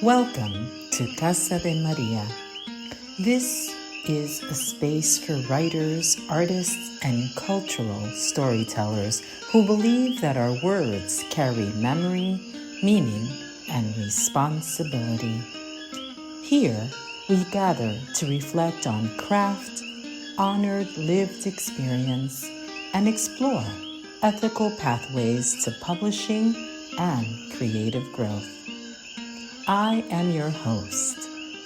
Welcome to Casa de María. This is a space for writers, artists, and cultural storytellers who believe that our words carry memory, meaning, and responsibility. Here, we gather to reflect on craft, honored lived experience, and explore ethical pathways to publishing and creative growth. I am your host,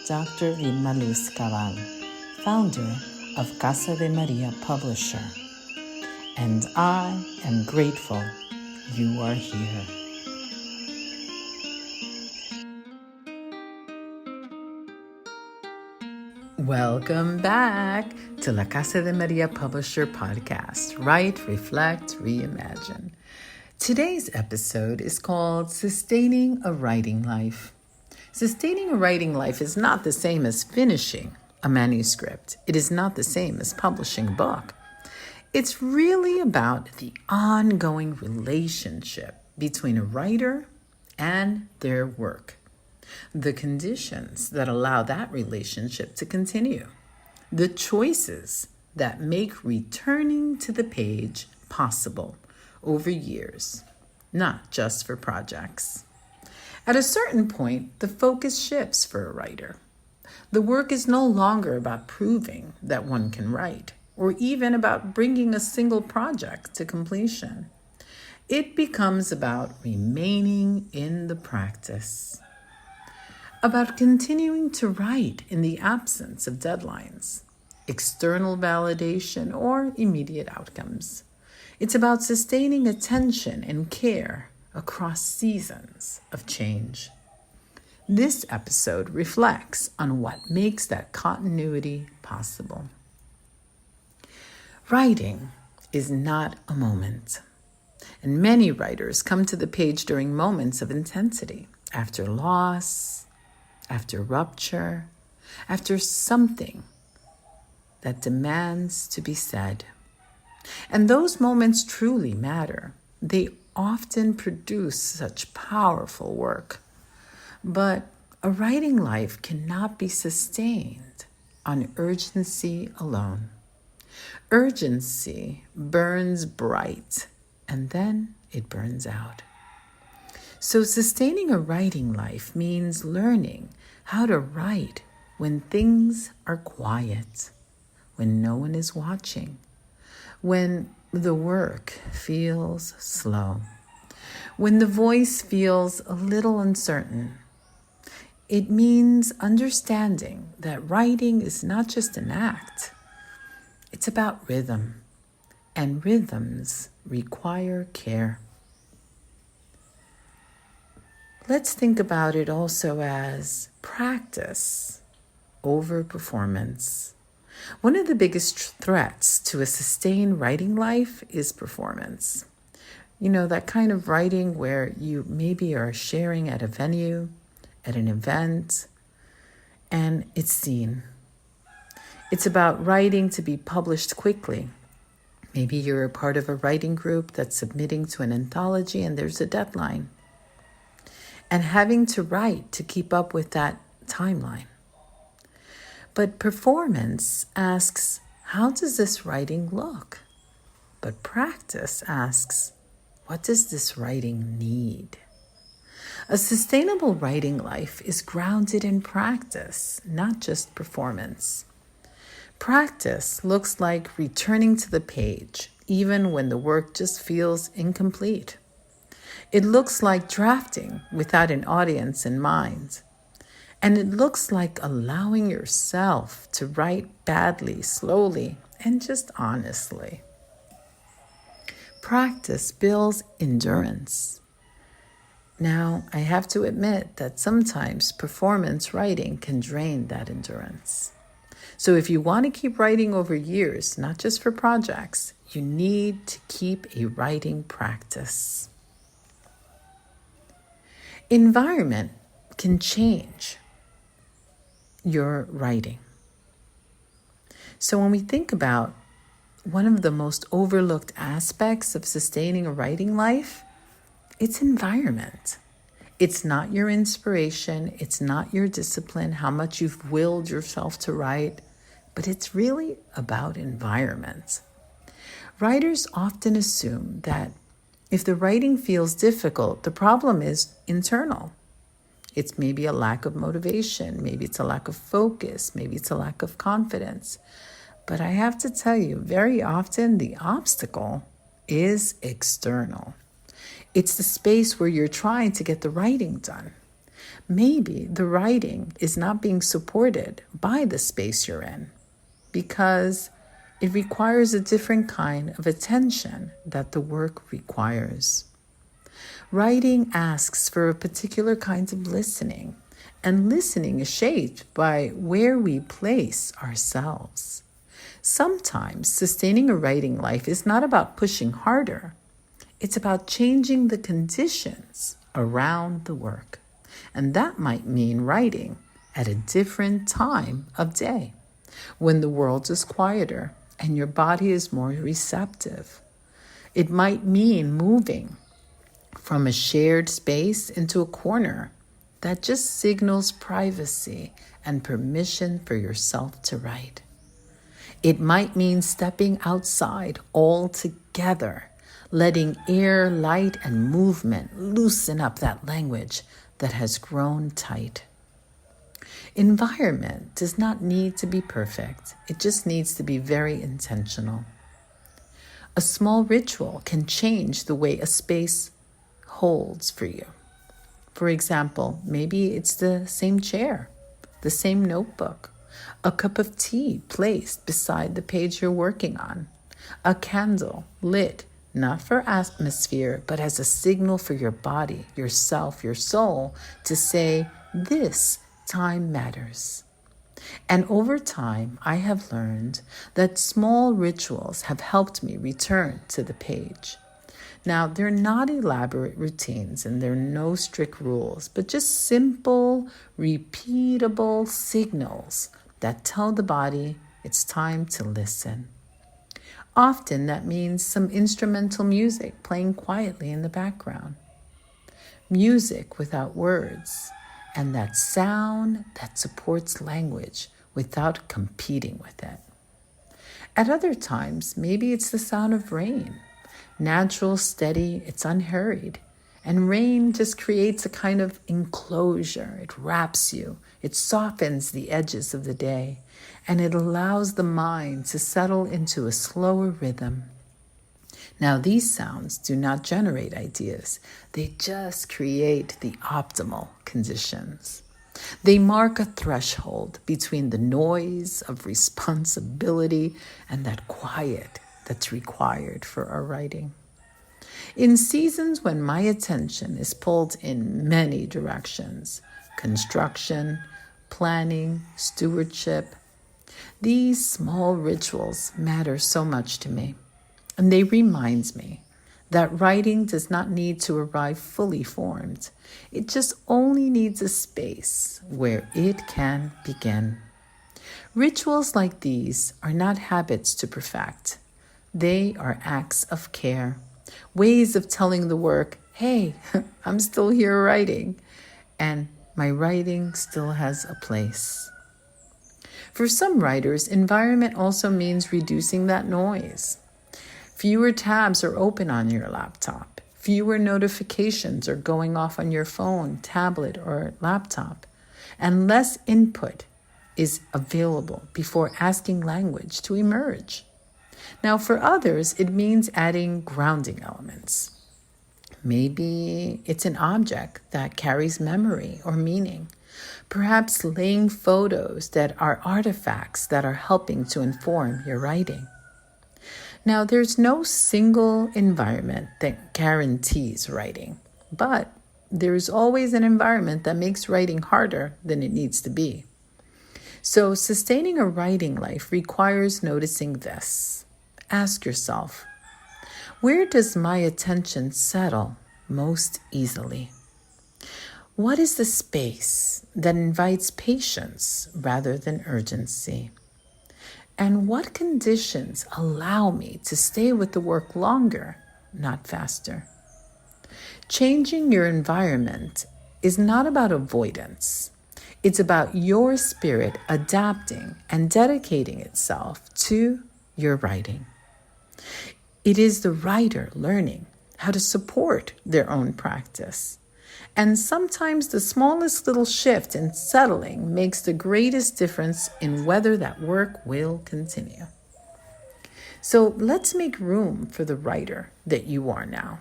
Dr. Vilma Luz Cabal, founder of Casa de María Publisher, and I am grateful you are here. Welcome back to La Casa de María Publisher podcast, Write, Reflect, Reimagine. Today's episode is called Sustaining a Writing Life. Sustaining a writing life is not the same as finishing a manuscript. It is not the same as publishing a book. It's really about the ongoing relationship between a writer and their work, the conditions that allow that relationship to continue, the choices that make returning to the page possible over years, not just for projects. At a certain point, the focus shifts for a writer. The work is no longer about proving that one can write, or even about bringing a single project to completion. It becomes about remaining in the practice, about continuing to write in the absence of deadlines, external validation, or immediate outcomes. It's about sustaining attention and care across seasons of change. This episode reflects on what makes that continuity possible. Writing is not a moment, and many writers come to the page during moments of intensity, after loss, after rupture, after something that demands to be said. And those moments truly matter. They often produce such powerful work. But a writing life cannot be sustained on urgency alone. Urgency burns bright, and then it burns out. So sustaining a writing life means learning how to write when things are quiet, when no one is watching, when the work feels slow, when the voice feels a little uncertain. It means understanding that writing is not just an act. It's about rhythm, and rhythms require care. Let's think about it also as practice over performance. One of the biggest threats to a sustained writing life is performance. You know, that kind of writing where you maybe are sharing at a venue, at an event, and it's seen. It's about writing to be published quickly. Maybe you're a part of a writing group that's submitting to an anthology and there's a deadline. And having to write to keep up with that timeline. But performance asks, how does this writing look? But practice asks, what does this writing need? A sustainable writing life is grounded in practice, not just performance. Practice looks like returning to the page, even when the work just feels incomplete. It looks like drafting without an audience in mind. And it looks like allowing yourself to write badly, slowly, and just honestly. Practice builds endurance. Now, I have to admit that sometimes performance writing can drain that endurance. So if you want to keep writing over years, not just for projects, you need to keep a writing practice. Environment can change your writing. So when we think about one of the most overlooked aspects of sustaining a writing life, it's environment. It's not your inspiration, it's not your discipline, how much you've willed yourself to write, but it's really about environment. Writers often assume that if the writing feels difficult, the problem is internal. It's maybe a lack of motivation, maybe it's a lack of focus, maybe it's a lack of confidence. But I have to tell you, very often the obstacle is external. It's the space where you're trying to get the writing done. Maybe the writing is not being supported by the space you're in because it requires a different kind of attention that the work requires. Writing asks for a particular kind of listening, and listening is shaped by where we place ourselves. Sometimes sustaining a writing life is not about pushing harder. It's about changing the conditions around the work. And that might mean writing at a different time of day, when the world is quieter and your body is more receptive. It might mean moving from a shared space into a corner that just signals privacy and permission for yourself to write. It might mean stepping outside altogether, letting air, light, and movement loosen up that language that has grown tight. Environment does not need to be perfect. It just needs to be very intentional. A small ritual can change the way a space holds for you. For example, maybe it's the same chair, the same notebook, a cup of tea placed beside the page you're working on, a candle lit, not for atmosphere, but as a signal for your body, yourself, your soul, to say, this time matters. And over time, I have learned that small rituals have helped me return to the page. Now, they're not elaborate routines and there are no strict rules, but just simple, repeatable signals that tell the body it's time to listen. Often that means some instrumental music playing quietly in the background. Music without words, and that sound that supports language without competing with it. At other times, maybe it's the sound of rain. Natural, steady, it's unhurried. And rain just creates a kind of enclosure. It wraps you. It softens the edges of the day. And it allows the mind to settle into a slower rhythm. Now, these sounds do not generate ideas. They just create the optimal conditions. They mark a threshold between the noise of responsibility and that quiet that's required for our writing. In seasons when my attention is pulled in many directions, construction, planning, stewardship, these small rituals matter so much to me. And they remind me that writing does not need to arrive fully formed. It just only needs a space where it can begin. Rituals like these are not habits to perfect. They are acts of care, ways of telling the work, hey, I'm still here writing, and my writing still has a place. For some writers, environment also means reducing that noise. Fewer tabs are open on your laptop. Fewer notifications are going off on your phone, tablet, or laptop. And less input is available before asking language to emerge. Now, for others, it means adding grounding elements. Maybe it's an object that carries memory or meaning. Perhaps laying photos that are artifacts that are helping to inform your writing. Now, there's no single environment that guarantees writing, but there's always an environment that makes writing harder than it needs to be. So sustaining a writing life requires noticing this. Ask yourself, where does my attention settle most easily? What is the space that invites patience rather than urgency? And what conditions allow me to stay with the work longer, not faster? Changing your environment is not about avoidance. It's about your spirit adapting and dedicating itself to your writing. It is the writer learning how to support their own practice. And sometimes the smallest little shift in settling makes the greatest difference in whether that work will continue. So let's make room for the writer that you are now.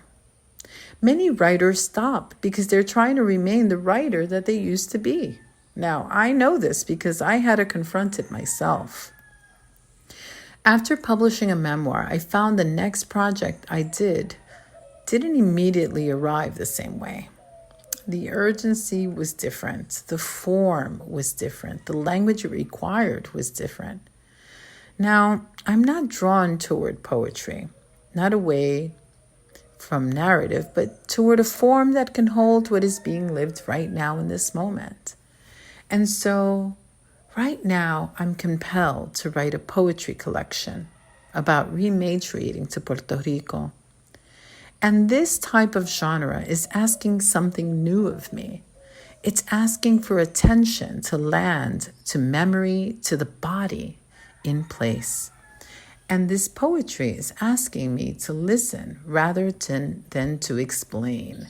Many writers stop because they're trying to remain the writer that they used to be. Now, I know this because I had to confront it myself. After publishing a memoir, I found the next project I didn't immediately arrive the same way. The urgency was different. The form was different. The language it required was different. Now, I'm not drawn toward poetry, not away from narrative, but toward a form that can hold what is being lived right now in this moment. And so, right now, I'm compelled to write a poetry collection about rematriating to Puerto Rico. And this type of genre is asking something new of me. It's asking for attention to land, to memory, to the body in place. And this poetry is asking me to listen rather than to explain.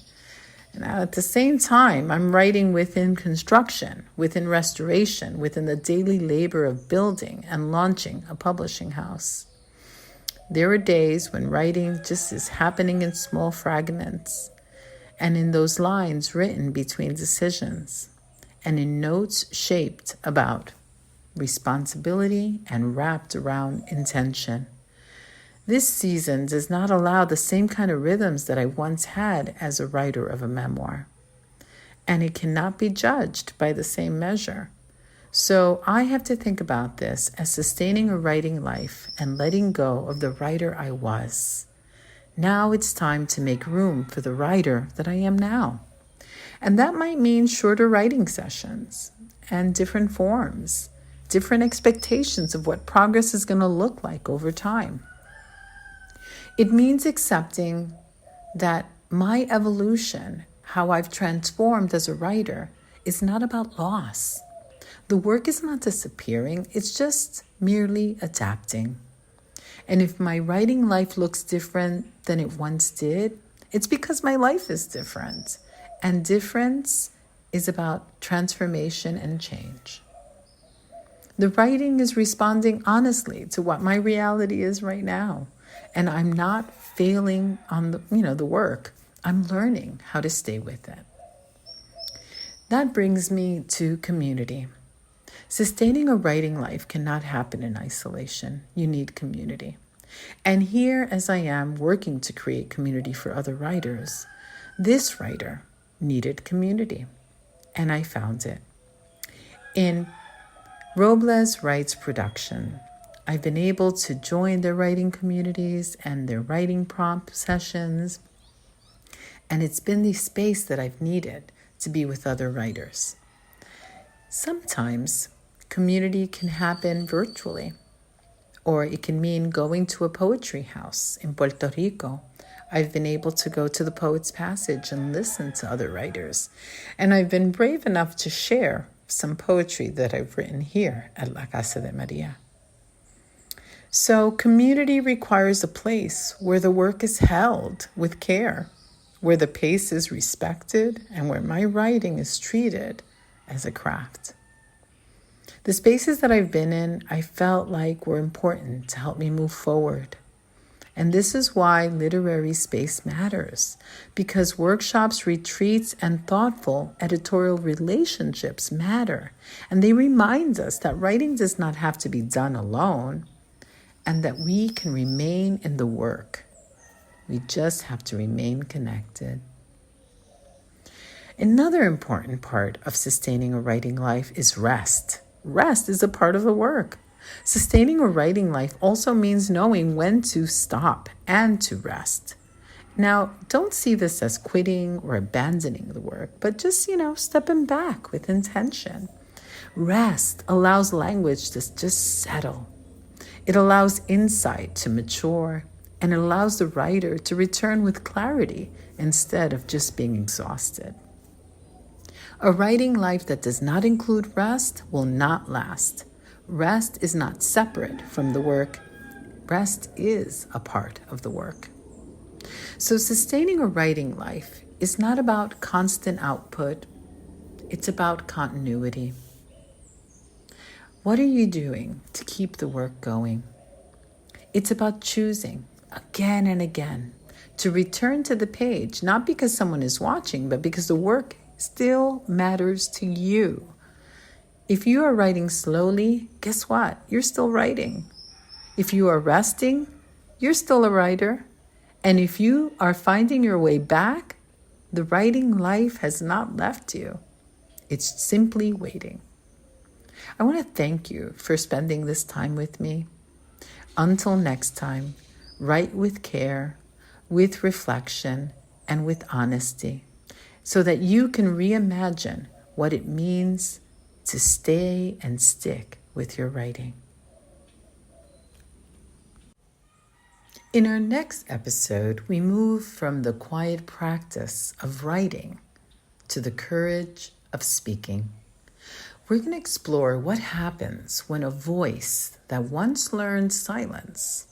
Now, at the same time, I'm writing within construction, within restoration, within the daily labor of building and launching a publishing house. There are days when writing just is happening in small fragments, and in those lines written between decisions, and in notes shaped about responsibility and wrapped around intention. This season does not allow the same kind of rhythms that I once had as a writer of a memoir, and it cannot be judged by the same measure. So I have to think about this as sustaining a writing life and letting go of the writer I was. Now it's time to make room for the writer that I am now. And that might mean shorter writing sessions and different forms, different expectations of what progress is going to look like over time. It means accepting that my evolution, how I've transformed as a writer, is not about loss. The work is not disappearing, it's just merely adapting. And if my writing life looks different than it once did, it's because my life is different. And difference is about transformation and change. The writing is responding honestly to what my reality is right now. And I'm not failing on the work. I'm learning how to stay with it. That brings me to community. Sustaining a writing life cannot happen in isolation. You need community. And here, as I am working to create community for other writers, this writer needed community, and I found it. In Robles Writes Production, I've been able to join their writing communities and their writing prompt sessions, and it's been the space that I've needed to be with other writers. Sometimes community can happen virtually, or it can mean going to a poetry house in Puerto Rico. I've been able to go to the Poet's Passage and listen to other writers, and I've been brave enough to share some poetry that I've written here at La Casa de María. So community requires a place where the work is held with care, where the pace is respected, and where my writing is treated as a craft. The spaces that I've been in, I felt like were important to help me move forward. And this is why literary space matters, because workshops, retreats, and thoughtful editorial relationships matter. And they remind us that writing does not have to be done alone, and that we can remain in the work. We just have to remain connected. Another important part of sustaining a writing life is rest. Rest is a part of the work. Sustaining a writing life also means knowing when to stop and to rest. Now, don't see this as quitting or abandoning the work, but just, stepping back with intention. Rest allows language to just settle. It allows insight to mature, and it allows the writer to return with clarity instead of just being exhausted. A writing life that does not include rest will not last. Rest is not separate from the work. Rest is a part of the work. So sustaining a writing life is not about constant output. It's about continuity. What are you doing to keep the work going? It's about choosing again and again to return to the page, not because someone is watching, but because the work still matters to you. If you are writing slowly, guess what? You're still writing. If you are resting, you're still a writer. And if you are finding your way back, the writing life has not left you. It's simply waiting. I want to thank you for spending this time with me. Until next time, write with care, with reflection, and with honesty, so that you can reimagine what it means to stay and stick with your writing. In our next episode, we move from the quiet practice of writing to the courage of speaking. We're going to explore what happens when a voice that once learned silence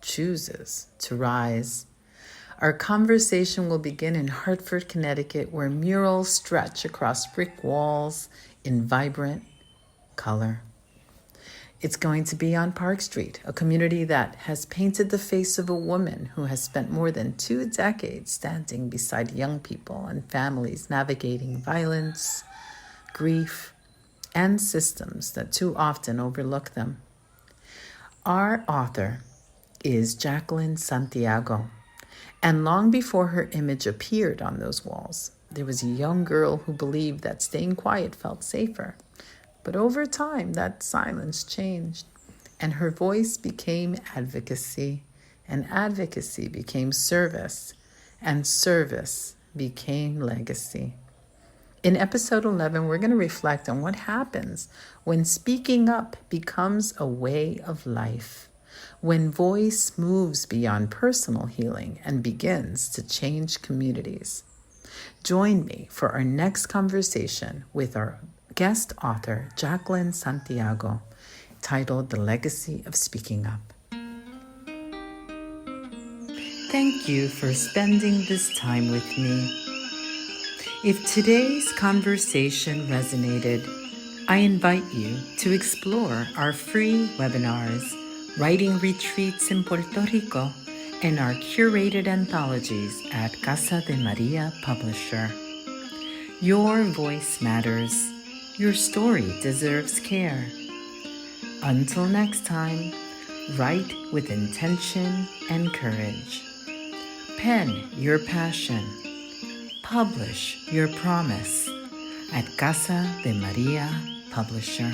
chooses to rise. Our conversation will begin in Hartford, Connecticut, where murals stretch across brick walls in vibrant color. It's going to be on Park Street, a community that has painted the face of a woman who has spent more than 2 decades standing beside young people and families navigating violence, grief, and systems that too often overlook them. Our author is Jacqueline Santiago, and long before her image appeared on those walls, there was a young girl who believed that staying quiet felt safer. But over time, that silence changed, and her voice became advocacy, and advocacy became service, and service became legacy. In episode 11, we're going to reflect on what happens when speaking up becomes a way of life, when voice moves beyond personal healing and begins to change communities. Join me for our next conversation with our guest author, Jacqueline Santiago, titled The Legacy of Speaking Up. Thank you for spending this time with me. If today's conversation resonated, I invite you to explore our free webinars, writing retreats in Puerto Rico, and our curated anthologies at Casa de María Publisher. Your voice matters. Your story deserves care. Until next time, write with intention and courage. Pen your passion. Publish your promise at Casa de María Publisher.